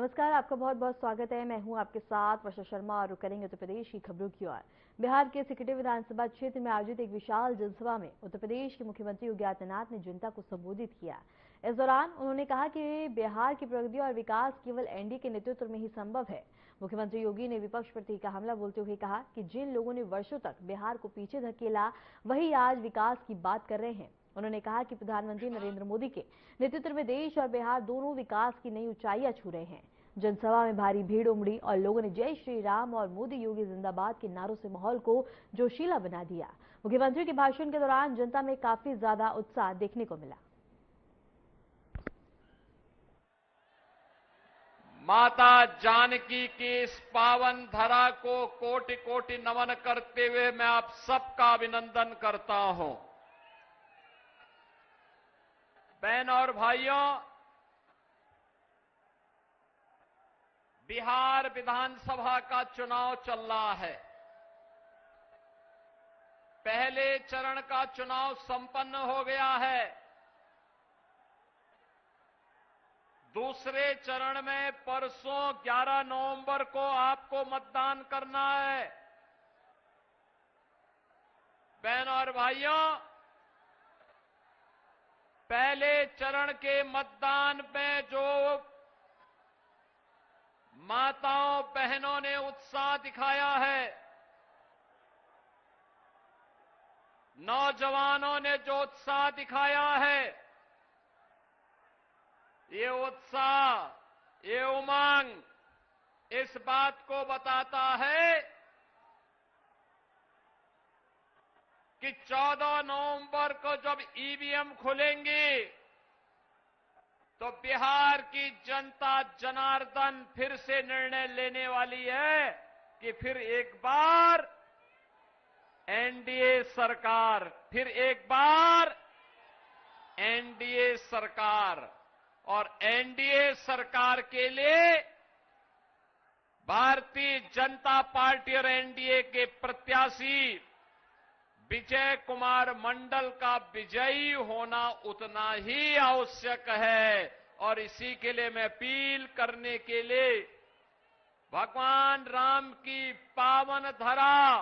नमस्कार, आपका बहुत बहुत स्वागत है। मैं हूं आपके साथ वर्षा शर्मा और रुक करेंगे उत्तर प्रदेश की खबरों की ओर। बिहार के सिकटी विधानसभा क्षेत्र में आयोजित एक विशाल जनसभा में उत्तर प्रदेश के मुख्यमंत्री योगी आदित्यनाथ ने जनता को संबोधित किया। इस दौरान उन्होंने कहा कि बिहार की प्रगति और विकास केवल एनडीए के नेतृत्व में ही संभव है। मुख्यमंत्री योगी ने विपक्ष पर तीखा हमला बोलते हुए कहा कि जिन लोगों ने वर्षों तक बिहार को पीछे धकेला, वही आज विकास की बात कर रहे हैं। उन्होंने कहा कि प्रधानमंत्री नरेंद्र मोदी के नेतृत्व में देश और बिहार दोनों विकास की नई ऊंचाइयां छू रहे हैं। जनसभा में भारी भीड़ उमड़ी और लोगों ने जय श्री राम और मोदी योगी जिंदाबाद के नारों से माहौल को जोशीला बना दिया। मुख्यमंत्री के भाषण के दौरान जनता में काफी ज्यादा उत्साह देखने को मिला। माता जानकी की इस पावन धरा को कोटि कोटि नमन करते हुए मैं आप सबका अभिनंदन करता हूं। बहन और भाइयों, बिहार विधानसभा का चुनाव चल रहा है। पहले चरण का चुनाव संपन्न हो गया है। दूसरे चरण में परसों 11 नवंबर को आपको मतदान करना है। बहन और भाइयों, पहले चरण के मतदान में जो माताओं बहनों ने उत्साह दिखाया है, नौजवानों ने जो उत्साह दिखाया है, ये उत्साह, ये उमंग इस बात को बताता है कि 14 नवंबर को जब ईवीएम खुलेंगी तो बिहार की जनता जनार्दन फिर से निर्णय लेने वाली है कि फिर एक बार एनडीए सरकार, फिर एक बार एनडीए सरकार। और एनडीए सरकार के लिए भारतीय जनता पार्टी और एनडीए के प्रत्याशी विजय कुमार मंडल का विजयी होना उतना ही आवश्यक है। और इसी के लिए मैं अपील करने के लिए भगवान राम की पावन धरा,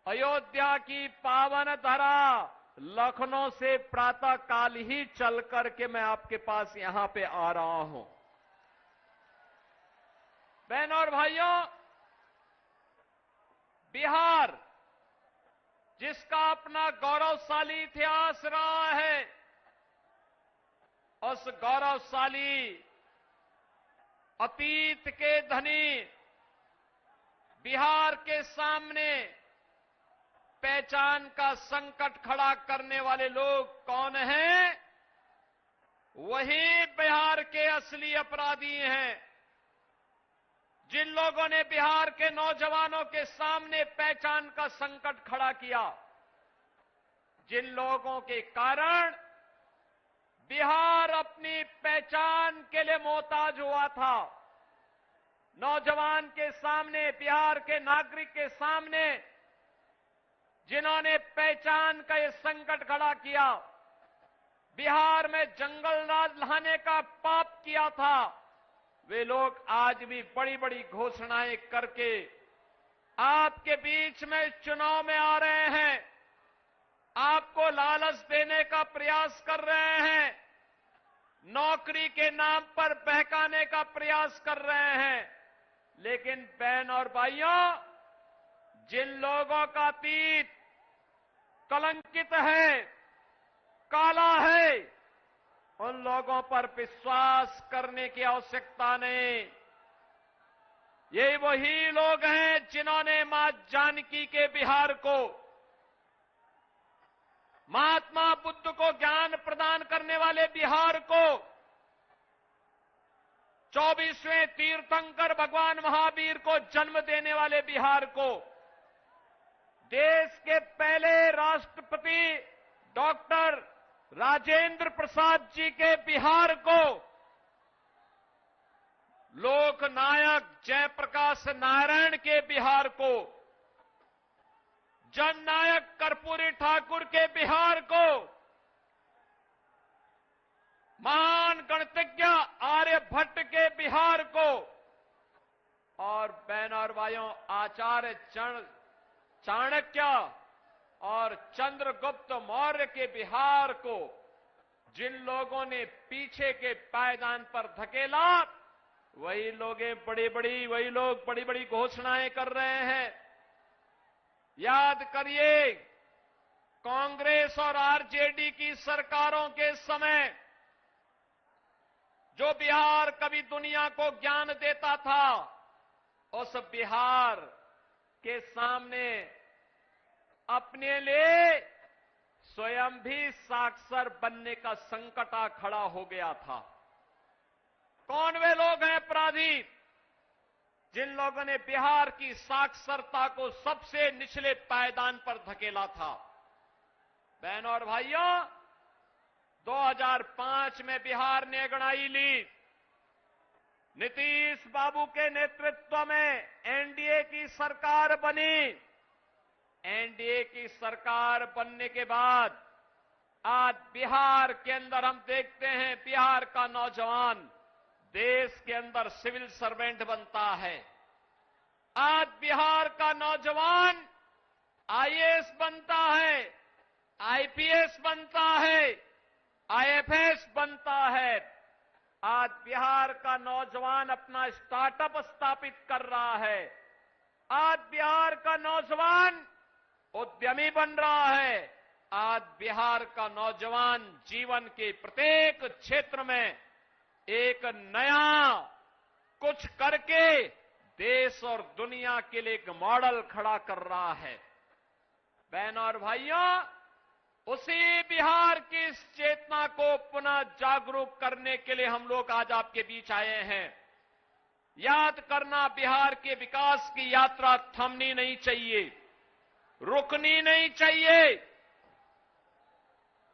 अयोध्या की पावन धरा, लखनऊ से प्रातः काल ही चल करके मैं आपके पास यहां पे आ रहा हूं। बहनों और भाइयों, बिहार जिसका अपना गौरवशाली इतिहास रहा है, उस गौरवशाली अतीत के धनी बिहार के सामने पहचान का संकट खड़ा करने वाले लोग कौन हैं? वही बिहार के असली अपराधी हैं। जिन लोगों ने बिहार के नौजवानों के सामने पहचान का संकट खड़ा किया, जिन लोगों के कारण बिहार अपनी पहचान के लिए मोहताज हुआ था, नौजवान के सामने, बिहार के नागरिक के सामने जिन्होंने पहचान का ये संकट खड़ा किया, बिहार में जंगल राज लाने का पाप किया था, वे लोग आज भी बड़ी बड़ी घोषणाएं करके आपके बीच में चुनाव में आ रहे हैं, आपको लालच देने का प्रयास कर रहे हैं, नौकरी के नाम पर बहकाने का प्रयास कर रहे हैं। लेकिन बहन और भाइयों, जिन लोगों का अतीत कलंकित है, काला है, उन लोगों पर विश्वास करने की आवश्यकता नहीं। ये वही लोग हैं जिन्होंने मां जानकी के बिहार को, महात्मा बुद्ध को ज्ञान प्रदान करने वाले बिहार को, 24वें तीर्थंकर भगवान महावीर को जन्म देने वाले बिहार को, देश के पहले राष्ट्रपति डॉक्टर राजेंद्र प्रसाद जी के बिहार को, लोकनायक जयप्रकाश नारायण के बिहार को, जननायक कर्पूरी ठाकुर के बिहार को, महान गणितज्ञ आर्यभट्ट के बिहार भाइयों, आचार्य चाणक्य और चंद्रगुप्त मौर्य के बिहार को जिन लोगों ने पीछे के पायदान पर धकेला, वही लोग बड़ी बड़ी घोषणाएं कर रहे हैं। याद करिए, कांग्रेस और आरजेडी की सरकारों के समय जो बिहार कभी दुनिया को ज्ञान देता था, उस बिहार के सामने अपने लिए स्वयं भी साक्षर बनने का संकट आ खड़ा हो गया था। कौन वे लोग हैं अपराधी जिन लोगों ने बिहार की साक्षरता को सबसे निचले पायदान पर धकेला था? बहनों और भाइयों, 2005 में बिहार ने अंगड़ाई ली। नीतीश बाबू के नेतृत्व में एनडीए की सरकार बनी। एनडीए की सरकार बनने के बाद आज बिहार के अंदर हम देखते हैं, बिहार का नौजवान देश के अंदर सिविल सर्वेंट बनता है। आज बिहार का नौजवान आईएएस बनता है, आईपीएस बनता है, आईएफएस बनता है। आज बिहार का नौजवान अपना स्टार्टअप स्थापित कर रहा है। आज बिहार का नौजवान उद्यमी बन रहा है। आज बिहार का नौजवान जीवन के प्रत्येक क्षेत्र में एक नया कुछ करके देश और दुनिया के लिए एक मॉडल खड़ा कर रहा है। बहनों और भाइयों, उसी बिहार की इस चेतना को पुनः जागरूक करने के लिए हम लोग आज आपके बीच आए हैं। याद करना, बिहार के विकास की यात्रा थमनी नहीं चाहिए, रुकनी नहीं चाहिए।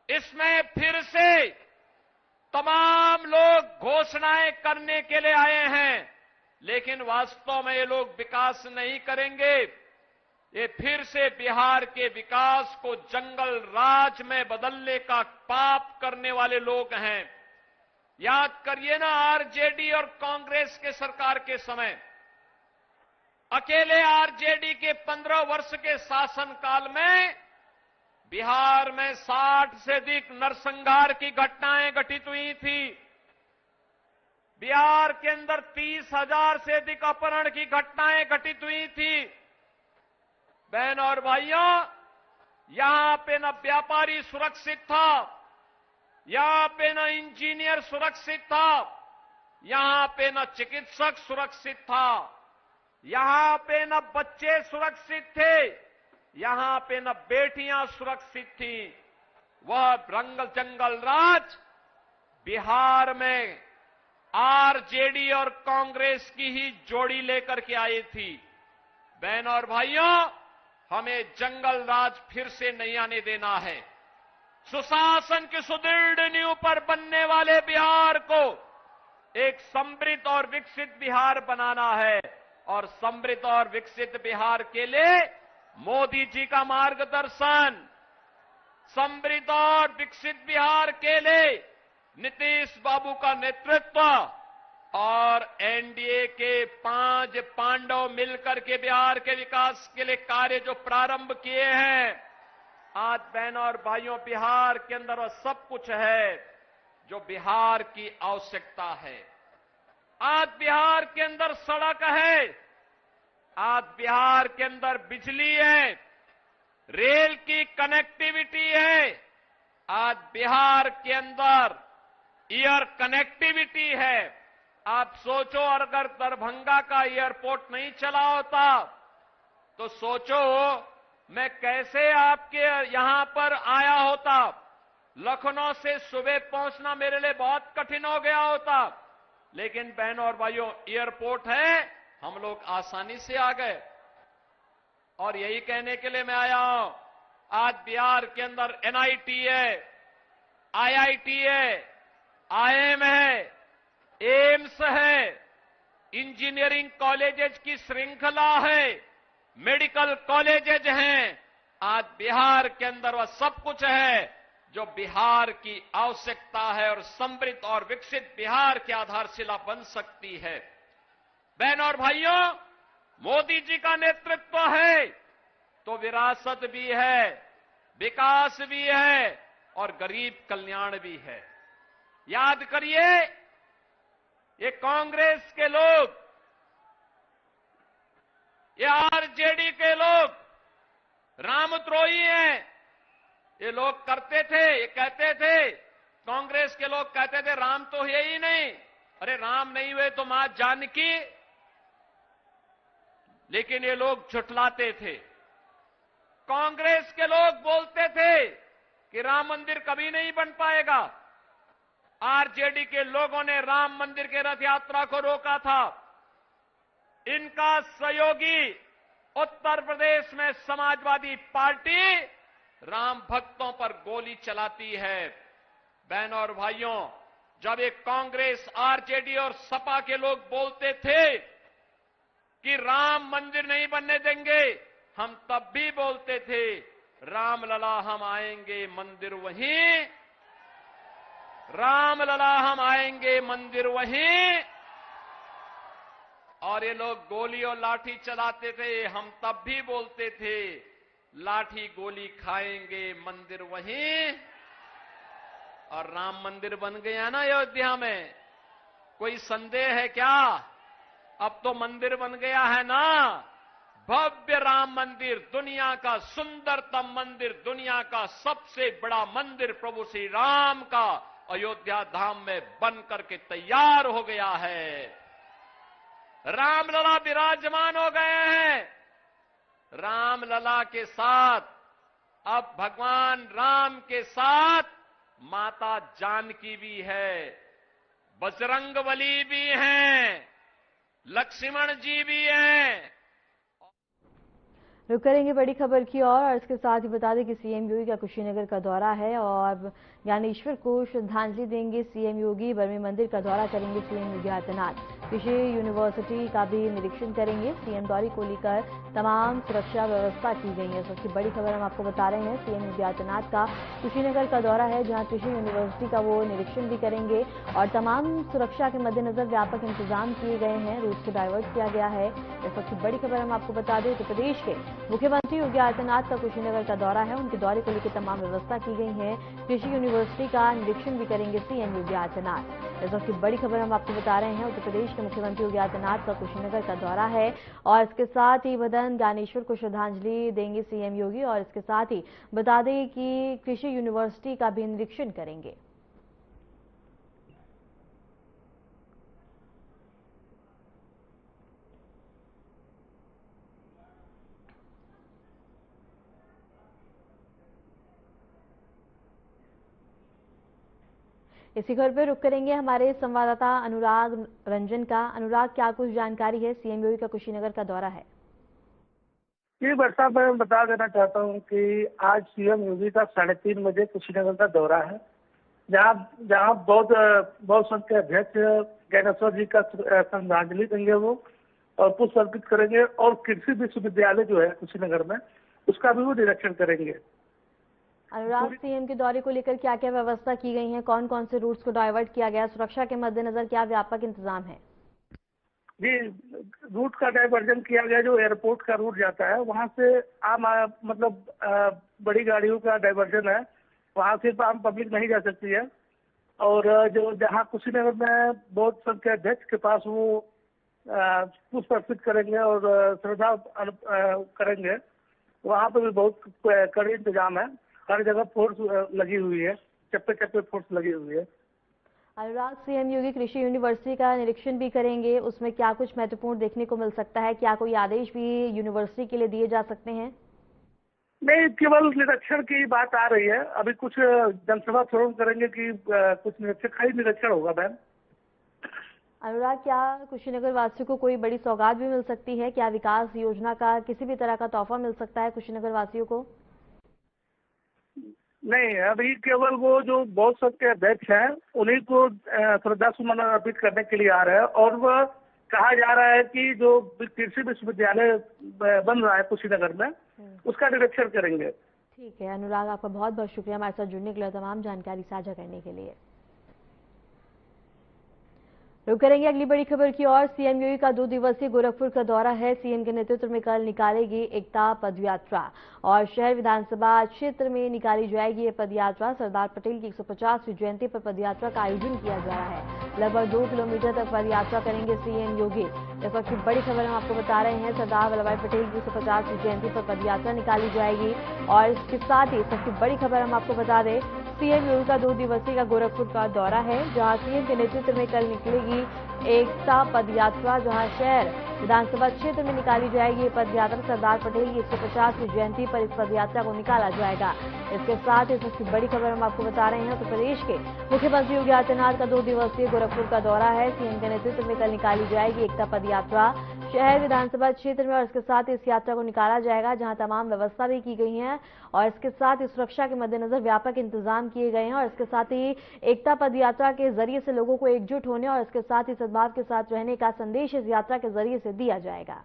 इसमें फिर से तमाम लोग घोषणाएं करने के लिए आए हैं, लेकिन वास्तव में ये लोग विकास नहीं करेंगे। ये फिर से बिहार के विकास को जंगल राज में बदलने का पाप करने वाले लोग हैं। याद करिए ना, आरजेडी और कांग्रेस के सरकार के समय अकेले आरजेडी के 15 वर्ष के शासनकाल में बिहार में 60 से अधिक नरसंहार की घटनाएं घटित हुई थी। बिहार के अंदर 30,000 से अधिक अपहरण की घटनाएं घटित हुई थी। बहनों और भाइयों, यहां पे न व्यापारी सुरक्षित था, यहां पे न इंजीनियर सुरक्षित था, यहां पे न चिकित्सक सुरक्षित था, यहां पे न बच्चे सुरक्षित थे, यहां पे न बेटियां सुरक्षित थी। वह जंगल राज बिहार में आरजेडी और कांग्रेस की ही जोड़ी लेकर के आई थी। बहनों और भाइयों, हमें जंगल राज फिर से नहीं आने देना है। सुशासन की सुदृढ़ नींव पर बनने वाले बिहार को एक समृद्ध और विकसित बिहार बनाना है, और समृद्ध और विकसित बिहार के लिए मोदी जी का मार्गदर्शन, समृद्ध और विकसित बिहार के लिए नीतीश बाबू का नेतृत्व और एनडीए के 5 पांडव मिलकर के बिहार के विकास के लिए कार्य जो प्रारंभ किए हैं, आज बहनों और भाइयों, बिहार के अंदर वह सब कुछ है जो बिहार की आवश्यकता है। आज बिहार के अंदर सड़क है, आज बिहार के अंदर बिजली है, रेल की कनेक्टिविटी है, आज बिहार के अंदर एयर कनेक्टिविटी है। आप सोचो, अगर दरभंगा का एयरपोर्ट नहीं चला होता तो सोचो मैं कैसे आपके यहां पर आया होता। लखनऊ से सुबह पहुंचना मेरे लिए बहुत कठिन हो गया होता, लेकिन बहनों और भाइयों, एयरपोर्ट है, हम लोग आसानी से आ गए। और यही कहने के लिए मैं आया हूं, आज बिहार के अंदर एनआईटी है, आईआईटी है, आईएम है, एम्स है, इंजीनियरिंग कॉलेजेस की श्रृंखला है, मेडिकल कॉलेजेस हैं। आज बिहार के अंदर वह सब कुछ है जो बिहार की आवश्यकता है और समृद्ध और विकसित बिहार की आधारशिला बन सकती है। बहनों और भाइयों, मोदी जी का नेतृत्व है तो विरासत भी है, विकास भी है और गरीब कल्याण भी है। याद करिए, ये कांग्रेस के लोग, ये आरजेडी के लोग रामद्रोही हैं। ये लोग करते थे, ये कहते थे, कांग्रेस के लोग कहते थे राम तो है ही नहीं। अरे राम नहीं हुए तो मां जानकी। लेकिन ये लोग झुठलाते थे। कांग्रेस के लोग बोलते थे कि राम मंदिर कभी नहीं बन पाएगा। आरजेडी के लोगों ने राम मंदिर के रथ यात्रा को रोका था। इनका सहयोगी उत्तर प्रदेश में समाजवादी पार्टी राम भक्तों पर गोली चलाती है। बहनों और भाइयों, जब एक कांग्रेस, आरजेडी और सपा के लोग बोलते थे कि राम मंदिर नहीं बनने देंगे, हम तब भी बोलते थे रामलला हम आएंगे मंदिर वहीं, रामलला हम आएंगे मंदिर वहीं। और ये लोग गोली और लाठी चलाते थे, हम तब भी बोलते थे लाठी गोली खाएंगे मंदिर वहीं। और राम मंदिर बन गया ना अयोध्या में, कोई संदेह है क्या? अब तो मंदिर बन गया है ना, भव्य राम मंदिर, दुनिया का सुंदरतम मंदिर, दुनिया का सबसे बड़ा मंदिर प्रभु श्री राम का अयोध्या धाम में बन करके तैयार हो गया है। रामलला विराजमान हो गए हैं। रामलला के साथ अब भगवान राम के साथ माता जानकी भी है, बजरंगबली भी हैं, लक्ष्मण जी भी हैं। रुक करेंगे बड़ी खबर की और इसके साथ ही बता दें कि सीएम योगी का कुशीनगर का दौरा है और ज्ञानेश्वर को श्रद्धांजलि देंगे सीएम योगी। बरमी मंदिर का दौरा करेंगे सीएम योगी आदित्यनाथ। कृषि यूनिवर्सिटी का भी निरीक्षण करेंगे। सीएम दौरे को लेकर तमाम सुरक्षा व्यवस्था की गई है। सबसे बड़ी खबर हम आपको बता रहे हैं, सीएम योगी आदित्यनाथ का कुशीनगर का दौरा है, जहां कृषि यूनिवर्सिटी का वो निरीक्षण भी करेंगे और तमाम सुरक्षा के मद्देनजर व्यापक इंतजाम किए गए हैं। रूट को डाइवर्ट किया गया है। इस सबसे बड़ी खबर हम आपको बता दें, उत्तर प्रदेश के मुख्यमंत्री योगी आदित्यनाथ का कुशीनगर का दौरा है। उनके दौरे को लेकर तमाम व्यवस्था की गई है। कृषि यूनिवर्सिटी का निरीक्षण भी करेंगे सीएम योगी आदित्यनाथ। इस वक्त की बड़ी खबर हम आपको बता रहे हैं, उत्तर प्रदेश के मुख्यमंत्री योगी आदित्यनाथ का कुशीनगर का दौरा है और इसके साथ ही भदन ज्ञानेश्वर को श्रद्धांजलि देंगे सीएम योगी और इसके साथ ही बता दें कि कृषि यूनिवर्सिटी का भी निरीक्षण करेंगे। इसी खबर पर रुक करेंगे हमारे संवाददाता अनुराग रंजन का। अनुराग, क्या कुछ जानकारी है? सीएम योगी का कुशीनगर का दौरा है। जी वर्षा, मैं बता देना चाहता हूं कि आज सीएम योगी का 3:30 बजे कुशीनगर का दौरा है, जहां बौद्ध संघ के अध्यक्ष ज्ञानेश्वर जी का श्रद्धांजलि देंगे वो और पुष्प अर्पित करेंगे और कृषि विश्वविद्यालय जो है कुशीनगर में, उसका भी वो निरीक्षण करेंगे। अनुराग, सीएम के दौरे को लेकर क्या क्या व्यवस्था की गई है? कौन कौन से रूट्स को डाइवर्ट किया गया? सुरक्षा के मद्देनजर क्या व्यापक इंतजाम है? जी, रूट का डाइवर्जन किया गया। जो एयरपोर्ट का रूट जाता है वहां से बड़ी गाड़ियों का डाइवर्जन है, वहां सिर्फ आम पब्लिक नहीं जा सकती है। और जो जहां कुशीनगर में बौद्ध संघ के अध्यक्ष के पास वो पुष्प अर्पित करेंगे और श्रद्धा करेंगे, वहां पर भी बहुत कड़े इंतजाम है। हर जगह फोर्स लगी हुई है, चप्पे चप्पे फोर्स लगी हुई है। अनुराग, सीएम योगी कृषि यूनिवर्सिटी का निरीक्षण भी करेंगे, उसमें क्या कुछ महत्वपूर्ण देखने को मिल सकता है? क्या कोई आदेश भी यूनिवर्सिटी के लिए दिए जा सकते हैं? नहीं, केवल निरीक्षण की बात आ रही है। अभी कुछ जनसभा थोड़ा करेंगे कि कुछ निरीक्षण होगा। बहन अनुराग, क्या कुशीनगर वासियों को कोई बड़ी सौगात भी मिल सकती है? क्या विकास योजना का किसी भी तरह का तोहफा मिल सकता है कुशीनगर वासियों को? नहीं, अभी केवल वो जो बौद्ध संघ के अध्यक्ष हैं उन्हीं को श्रद्धा सुमन अर्पित करने के लिए आ रहे हैं। और वह कहा जा रहा है कि जो कृषि विश्वविद्यालय बन रहा है कुशीनगर में, उसका निरीक्षण करेंगे। ठीक है अनुराग, आपका बहुत बहुत शुक्रिया हमारे साथ जुड़ने के लिए, तमाम जानकारी साझा करने के लिए। रुक करेंगे अगली बड़ी खबर की ओर। सीएम योगी का 2 दिवसीय गोरखपुर का दौरा है। सीएम के नेतृत्व में कल निकालेगी एकता पदयात्रा और शहर विधानसभा क्षेत्र में निकाली जाएगी ये पदयात्रा। सरदार पटेल की 150वीं जयंती पर पदयात्रा का आयोजन किया जा रहा है। लगभग 2 किलोमीटर तक पदयात्रा करेंगे सीएम योगी। इस वक्त की बड़ी खबर हम आपको बता रहे हैं। सरदार वल्लभ भाई पटेल की 150वीं जयंती पर पदयात्रा निकाली जाएगी और इसके साथ ही सबसे बड़ी खबर हम आपको बता दें, सीएम योगी का 2 दिवसीय का गोरखपुर का दौरा है, जहां सीएम के नेतृत्व में कल निकलेगी एकता पदयात्रा, जहां शहर विधानसभा क्षेत्र में निकाली जाएगी ये पदयात्रा। सरदार पटेल की 150वीं जयंती पर इस पदयात्रा को निकाला जाएगा। इसके साथ ही सबसे बड़ी खबर हम आपको बता रहे हैं, उत्तर प्रदेश के मुख्यमंत्री योगी आदित्यनाथ का 2 दिवसीय गोरखपुर का दौरा है। सीएम के नेतृत्व में कल निकाली जाएगी एकता पदयात्रा शहर विधानसभा क्षेत्र में और इसके साथ इस यात्रा को निकाला जाएगा, जहां तमाम व्यवस्था भी की गई है और इसके साथ ही सुरक्षा के मद्देनजर व्यापक इंतजाम किए गए हैं और इसके साथ ही एकता पदयात्रा के जरिए से लोगों को एकजुट होने और इसके साथ ही सद्भाव के साथ रहने का संदेश इस यात्रा के जरिए से दिया जाएगा।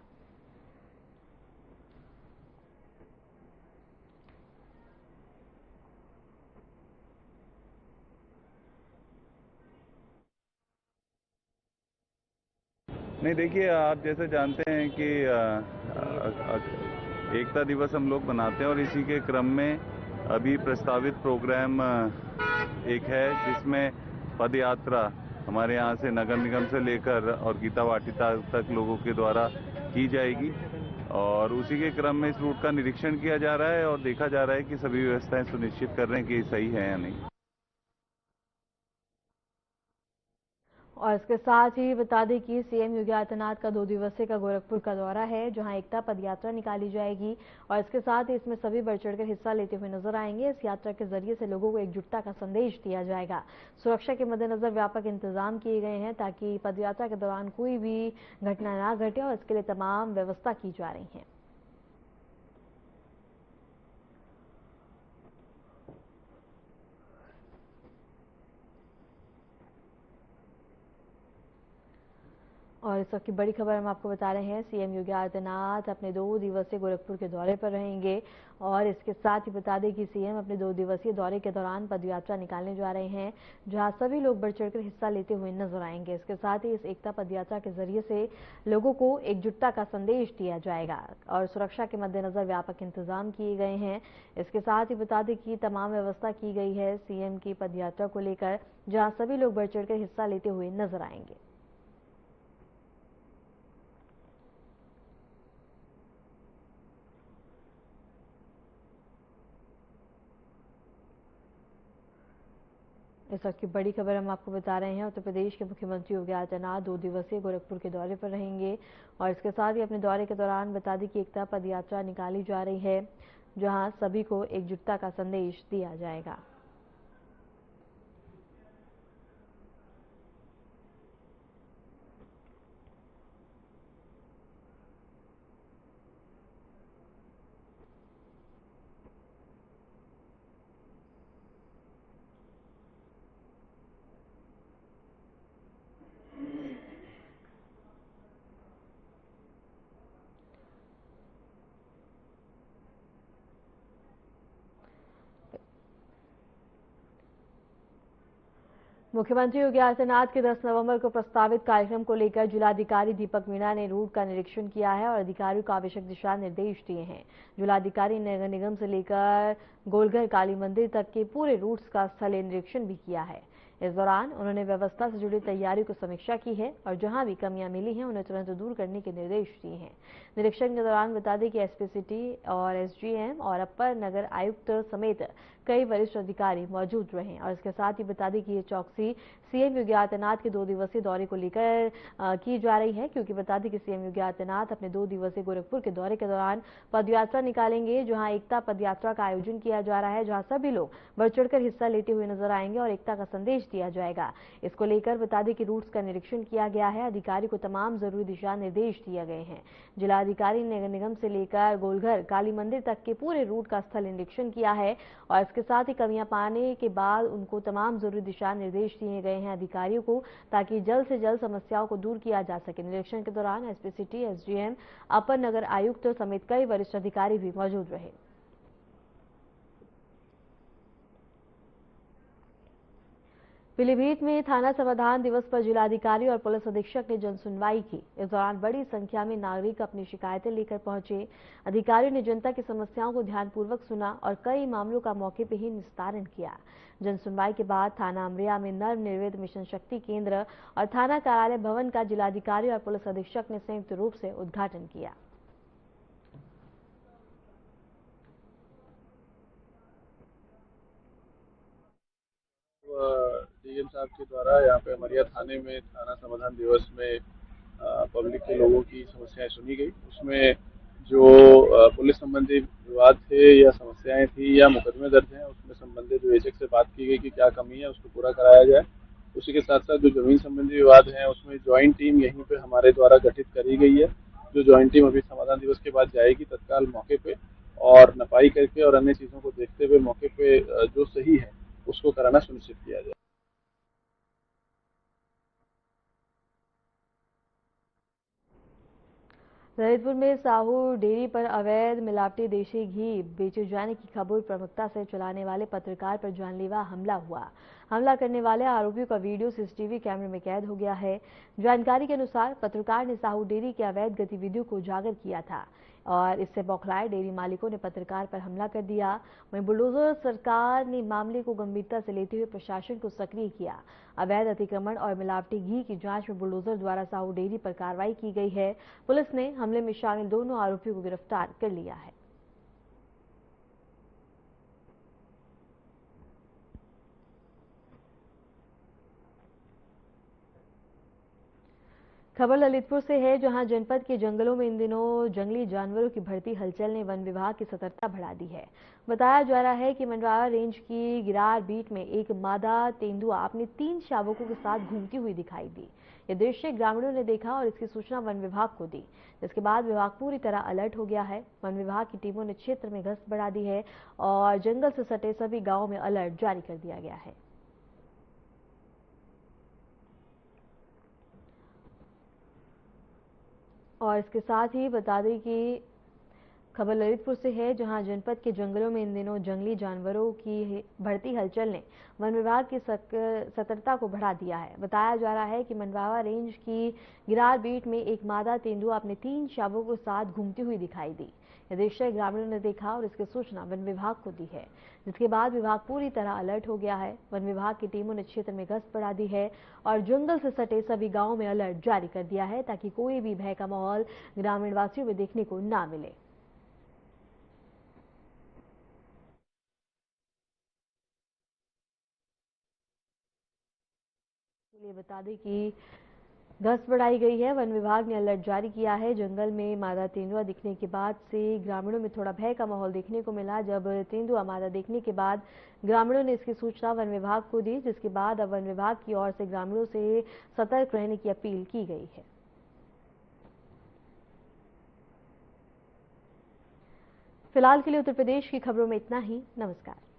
नहीं, देखिए, आप जैसे जानते हैं कि एकता दिवस हम लोग मनाते हैं और इसी के क्रम में अभी प्रस्तावित प्रोग्राम एक है जिसमें पद यात्रा हमारे यहाँ से नगर निगम से लेकर और गीता वाटिका तक लोगों के द्वारा की जाएगी और उसी के क्रम में इस रूट का निरीक्षण किया जा रहा है और देखा जा रहा है कि सभी व्यवस्थाएं सुनिश्चित कर रहे हैं कि सही है या नहीं। और इसके साथ ही बता दें कि सीएम योगी आदित्यनाथ का 2 दिवसीय का गोरखपुर का दौरा है, जहां एकता पदयात्रा निकाली जाएगी और इसके साथ ही इसमें सभी बढ़ चढ़कर हिस्सा लेते हुए नजर आएंगे। इस यात्रा के जरिए से लोगों को एकजुटता का संदेश दिया जाएगा। सुरक्षा के मद्देनजर व्यापक इंतजाम किए गए हैं ताकि पदयात्रा के दौरान कोई भी घटना ना घटे और इसके लिए तमाम व्यवस्था की जा रही है। और इस वक्त की बड़ी खबर हम आपको बता रहे हैं, सीएम योगी आदित्यनाथ अपने 2 दिवसीय गोरखपुर के दौरे पर रहेंगे और इसके साथ ही बता दें कि सीएम अपने 2 दिवसीय दौरे के दौरान पदयात्रा निकालने जा रहे हैं, जहां सभी लोग बढ़ चढ़कर हिस्सा लेते हुए नजर आएंगे। इसके साथ ही इस एकता पदयात्रा के जरिए से लोगों को एकजुटता का संदेश दिया जाएगा और सुरक्षा के मद्देनजर व्यापक इंतजाम किए गए हैं। इसके साथ ही बता दें कि तमाम व्यवस्था की गई है सीएम की पदयात्रा को लेकर, जहाँ सभी लोग बढ़ चढ़कर हिस्सा लेते हुए नजर आएंगे। इस वक्त की बड़ी खबर हम आपको बता रहे हैं, उत्तर प्रदेश के मुख्यमंत्री योगी आदित्यनाथ 2 दिवसीय गोरखपुर के दौरे पर रहेंगे और इसके साथ ही अपने दौरे के दौरान बता दें कि एकता पदयात्रा निकाली जा रही है, जहां सभी को एकजुटता का संदेश दिया जाएगा। मुख्यमंत्री योगी आदित्यनाथ के 10 नवंबर को प्रस्तावित कार्यक्रम को लेकर जिलाधिकारी दीपक मीणा ने रूट का निरीक्षण किया है और अधिकारियों को आवश्यक दिशा निर्देश दिए हैं। जिलाधिकारी ने नगर निगम से लेकर गोलघर काली मंदिर तक के पूरे रूट्स का स्थलीय निरीक्षण भी किया है। इस दौरान उन्होंने व्यवस्था से जुड़ी तैयारियों की समीक्षा की है और जहां भी कमियां मिली हैं उन्हें तुरंत दूर करने के निर्देश दिए हैं। निरीक्षण के दौरान बता दें कि एसपी सिटी और एसडीएम और अपर नगर आयुक्त समेत कई वरिष्ठ अधिकारी मौजूद रहे और इसके साथ ही बता दें कि ये चौकसी सीएम योगी आदित्यनाथ के 2 दिवसीय दौरे को लेकर की जा रही है, क्योंकि बता दें कि सीएम योगी आदित्यनाथ अपने 2 दिवसीय गोरखपुर के दौरे के दौरान पदयात्रा निकालेंगे, जहां एकता पदयात्रा का आयोजन किया जा रहा है, जहां सभी लोग बढ़ चढ़कर हिस्सा लेते हुए नजर आएंगे और एकता का संदेश दिया जाएगा। इसको लेकर बता दें कि रूट्स का निरीक्षण किया गया है, अधिकारी को तमाम जरूरी दिशा निर्देश दिए गए हैं। जिलाधिकारी ने नगर निगम से लेकर गोलघर काली मंदिर तक के पूरे रूट का स्थल निरीक्षण किया है और इसके साथ ही कमियां पाने के बाद उनको तमाम जरूरी दिशा निर्देश दिए गए हैं अधिकारियों को, ताकि जल्द से जल्द समस्याओं को दूर किया जा सके। निरीक्षण के दौरान एसपी सिटी, एसडीएम, अपर नगर आयुक्त समेत कई वरिष्ठ अधिकारी भी मौजूद रहे। पीलीभीत में थाना समाधान दिवस पर जिलाधिकारी और पुलिस अधीक्षक ने जन सुनवाई की। इस दौरान बड़ी संख्या में नागरिक अपनी शिकायतें लेकर पहुंचे। अधिकारियों ने जनता की समस्याओं को ध्यानपूर्वक सुना और कई मामलों का मौके पर ही निस्तारण किया। जन सुनवाई के बाद थाना अमरिया में नवनिर्मित मिशन शक्ति केंद्र और थाना कार्यालय भवन का जिलाधिकारी और पुलिस अधीक्षक ने संयुक्त रूप से उद्घाटन किया। डीएम साहब के द्वारा यहाँ पे अमरिया थाने में थाना समाधान दिवस में पब्लिक के लोगों की समस्याएं सुनी गई। उसमें जो पुलिस संबंधी विवाद थे या समस्याएं थी या मुकदमे दर्ज हैं, उसमें संबंधित विवेचक से बात की गई कि क्या कमी है, उसको पूरा कराया जाए। उसी के साथ साथ जो जमीन संबंधी विवाद हैं, उसमें ज्वाइंट टीम यहीं पे हमारे द्वारा गठित करी गई है। जो ज्वाइंट टीम अभी समाधान दिवस के बाद जाएगी तत्काल मौके पे और नपाई करके और अन्य चीजों को देखते हुए मौके पे जो सही है उसको कराना सुनिश्चित किया जाए। ललितपुर में साहू डेयरी पर अवैध मिलावटी देशी घी बेचे जाने की खबर प्रमुखता से चलाने वाले पत्रकार पर जानलेवा हमला हुआ। हमला करने वाले आरोपियों का वीडियो सीसीटीवी कैमरे में कैद हो गया है। जानकारी के अनुसार पत्रकार ने साहू डेयरी की अवैध गतिविधियों को उजागर किया था और इससे बौखलाए डेयरी मालिकों ने पत्रकार पर हमला कर दिया। वहीं बुलडोजर सरकार ने मामले को गंभीरता से लेते हुए प्रशासन को सक्रिय किया। अवैध अतिक्रमण और मिलावटी घी की जांच में बुलडोजर द्वारा साहू डेयरी पर कार्रवाई की गई है। पुलिस ने हमले में शामिल दोनों आरोपियों को गिरफ्तार कर लिया है। खबर ललितपुर से है, जहां जनपद के जंगलों में इन दिनों जंगली जानवरों की बढ़ती हलचल ने वन विभाग की सतर्कता बढ़ा दी है। बताया जा रहा है कि मंडरावा रेंज की गिरार बीट में एक मादा तेंदुआ अपने 3 शावकों के साथ घूमती हुई दिखाई दी। ये दृश्य ग्रामीणों ने देखा और इसकी सूचना वन विभाग को दी, जिसके बाद विभाग पूरी तरह अलर्ट हो गया है। वन विभाग की टीमों ने क्षेत्र में गश्त बढ़ा दी है और जंगल से सटे सभी गाँवों में अलर्ट जारी कर दिया गया है। और इसके साथ ही बता दें कि खबर ललितपुर से है, जहां जनपद के जंगलों में इन दिनों जंगली जानवरों की बढ़ती हलचल ने वन विभाग की सतर्कता को बढ़ा दिया है। बताया जा रहा है कि मंडरावा रेंज की गिरार बीट में एक मादा तेंदुआ अपने 3 शावकों के साथ घूमती हुई दिखाई दी। यह दृश्य ग्रामीणों ने देखा और इसकी सूचना वन विभाग को दी है, जिसके बाद विभाग पूरी तरह अलर्ट हो गया है। वन विभाग की टीमों ने क्षेत्र में गश्त बढ़ा दी है और जंगल से सटे सभी गाँवों में अलर्ट जारी कर दिया है, ताकि कोई भी भय का माहौल ग्रामीण वासियों में देखने को न मिले। लिए बता दें कि गश्त बढ़ाई गई है। वन विभाग ने अलर्ट जारी किया है। जंगल में मादा तेंदुआ दिखने के बाद से ग्रामीणों में थोड़ा भय का माहौल देखने को मिला। जब तेंदुआ मादा देखने के बाद ग्रामीणों ने इसकी सूचना वन विभाग को दी, जिसके बाद अब वन विभाग की ओर से ग्रामीणों से सतर्क रहने की अपील की गई है। फिलहाल के लिए उत्तर प्रदेश की खबरों में इतना ही। नमस्कार।